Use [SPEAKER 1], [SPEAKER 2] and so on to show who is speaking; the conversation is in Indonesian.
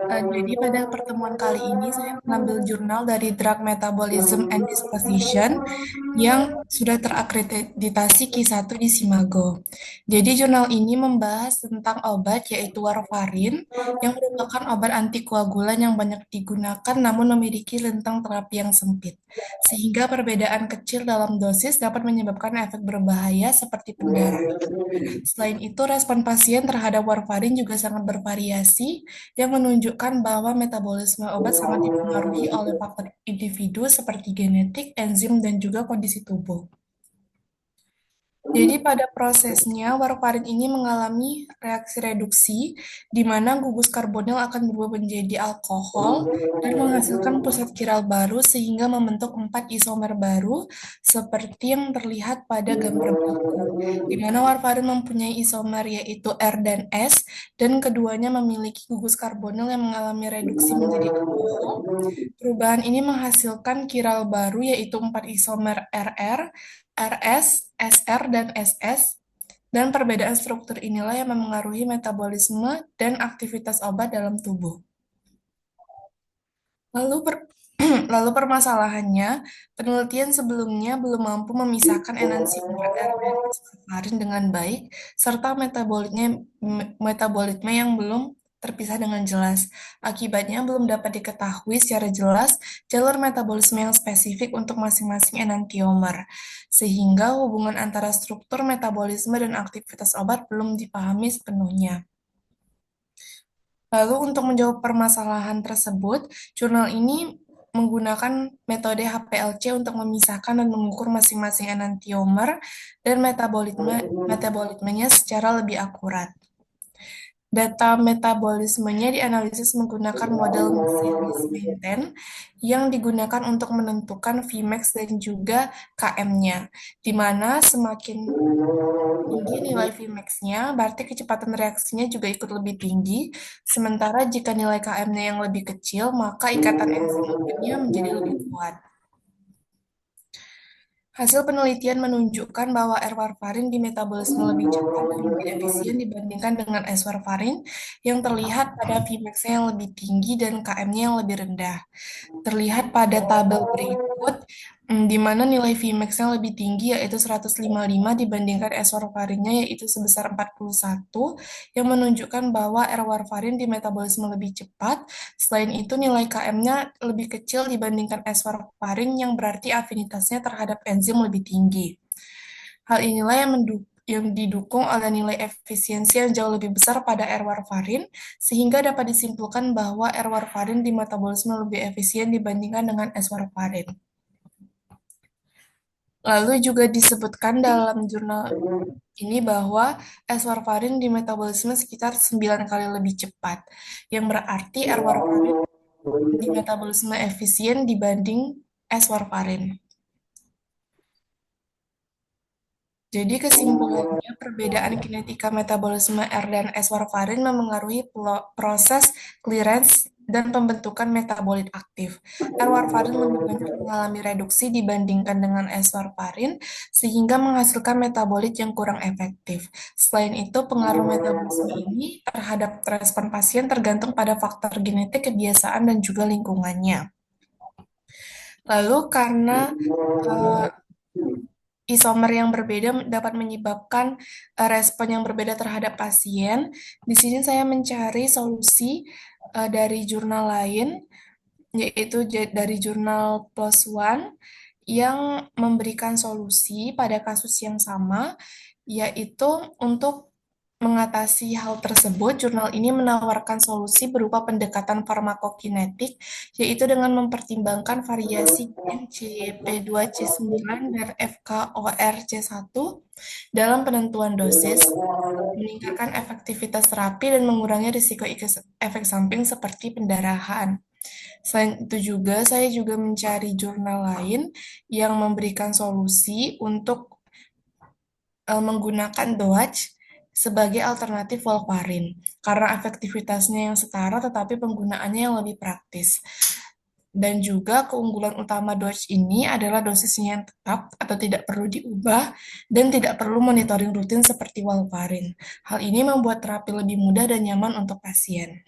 [SPEAKER 1] Jadi pada pertemuan kali ini saya mengambil jurnal dari Drug Metabolism and Disposition yang sudah terakreditasi Q1 di Simago. Jadi jurnal ini membahas tentang obat yaitu warfarin yang merupakan obat antikoagulan yang banyak digunakan namun memiliki rentang terapi yang sempit. Sehingga perbedaan kecil dalam dosis dapat menyebabkan efek berbahaya seperti pendarahan. Selain itu, respon pasien terhadap warfarin juga sangat bervariasi, yang menunjukkan bahwa metabolisme obat sangat dipengaruhi oleh faktor individu seperti genetik, enzim, dan juga kondisi tubuh. Jadi pada prosesnya, warfarin ini mengalami reaksi reduksi, di mana gugus karbonil akan berubah menjadi alkohol dan menghasilkan pusat kiral baru sehingga membentuk 4 isomer baru seperti yang terlihat pada gambar berikut, di mana warfarin mempunyai isomer yaitu R dan S, dan keduanya memiliki gugus karbonil yang mengalami reduksi menjadi alkohol. Perubahan ini menghasilkan kiral baru yaitu 4 isomer RR, RS, SR, dan SS, dan perbedaan struktur inilah yang memengaruhi metabolisme dan aktivitas obat dalam tubuh. Lalu lalu permasalahannya, penelitian sebelumnya belum mampu memisahkan enantium R dan warfarin dengan baik, serta metabolisme yang belum terpisah dengan jelas. Akibatnya belum dapat diketahui secara jelas jalur metabolisme yang spesifik untuk masing-masing enantiomer, sehingga hubungan antara struktur metabolisme dan aktivitas obat belum dipahami sepenuhnya. Lalu untuk menjawab permasalahan tersebut, jurnal ini menggunakan metode HPLC untuk memisahkan dan mengukur masing-masing enantiomer dan metabolismenya secara lebih akurat. Data metabolismenya dianalisis menggunakan model Messier-Maintain yang digunakan untuk menentukan Vmax dan juga Km-nya, di mana semakin tinggi nilai Vmax-nya, berarti kecepatan reaksinya juga ikut lebih tinggi. Sementara jika nilai Km-nya yang lebih kecil, maka ikatan enzimnya menjadi lebih kuat. Hasil penelitian menunjukkan bahwa R-warfarin di metabolisme lebih cepat dan lebih efisien dibandingkan dengan S-warfarin yang terlihat pada Vmax-nya yang lebih tinggi dan Km-nya yang lebih rendah. Terlihat pada tabel berikut, di mana nilai Vmax-nya lebih tinggi yaitu 155 dibandingkan S-warfarinnya yaitu sebesar 41, yang menunjukkan bahwa R-warfarin di metabolisme lebih cepat. Selain itu, nilai Km-nya lebih kecil dibandingkan S-warfarin yang berarti afinitasnya terhadap enzim lebih tinggi. Hal inilah yang didukung oleh nilai efisiensi yang jauh lebih besar pada R-warfarin, sehingga dapat disimpulkan bahwa R-warfarin di metabolisme lebih efisien dibandingkan dengan S-warfarin. Lalu juga disebutkan dalam jurnal ini bahwa S-warfarin di metabolisme sekitar 9 kali lebih cepat, yang berarti R-warfarin di metabolisme efisien dibanding S-warfarin. Jadi kesimpulannya, perbedaan kinetika metabolisme R dan S-warfarin memengaruhi proses clearance dan pembentukan metabolit aktif. R-warfarin lebih banyak mengalami reduksi dibandingkan dengan S-warfarin, sehingga menghasilkan metabolit yang kurang efektif. Selain itu, pengaruh metabolisme ini terhadap respon pasien tergantung pada faktor genetik, kebiasaan, dan juga lingkungannya. Lalu karena uh, isomer yang berbeda dapat menyebabkan respon yang berbeda terhadap pasien. Di sini saya mencari solusi dari jurnal lain, yaitu dari jurnal PLOS ONE, yang memberikan solusi pada kasus yang sama, yaitu untuk mengatasi hal tersebut, jurnal ini menawarkan solusi berupa pendekatan farmakokinetik, yaitu dengan mempertimbangkan variasi gen CYP2C9 dan FKORC1 dalam penentuan dosis, meningkatkan efektivitas terapi, dan mengurangi risiko efek samping seperti pendarahan. Selain itu juga, saya juga mencari jurnal lain yang memberikan solusi untuk menggunakan DOAC sebagai alternatif warfarin, karena efektivitasnya yang setara tetapi penggunaannya yang lebih praktis. Dan juga keunggulan utama DOAC ini adalah dosisnya yang tetap atau tidak perlu diubah dan tidak perlu monitoring rutin seperti warfarin. Hal ini membuat terapi lebih mudah dan nyaman untuk pasien.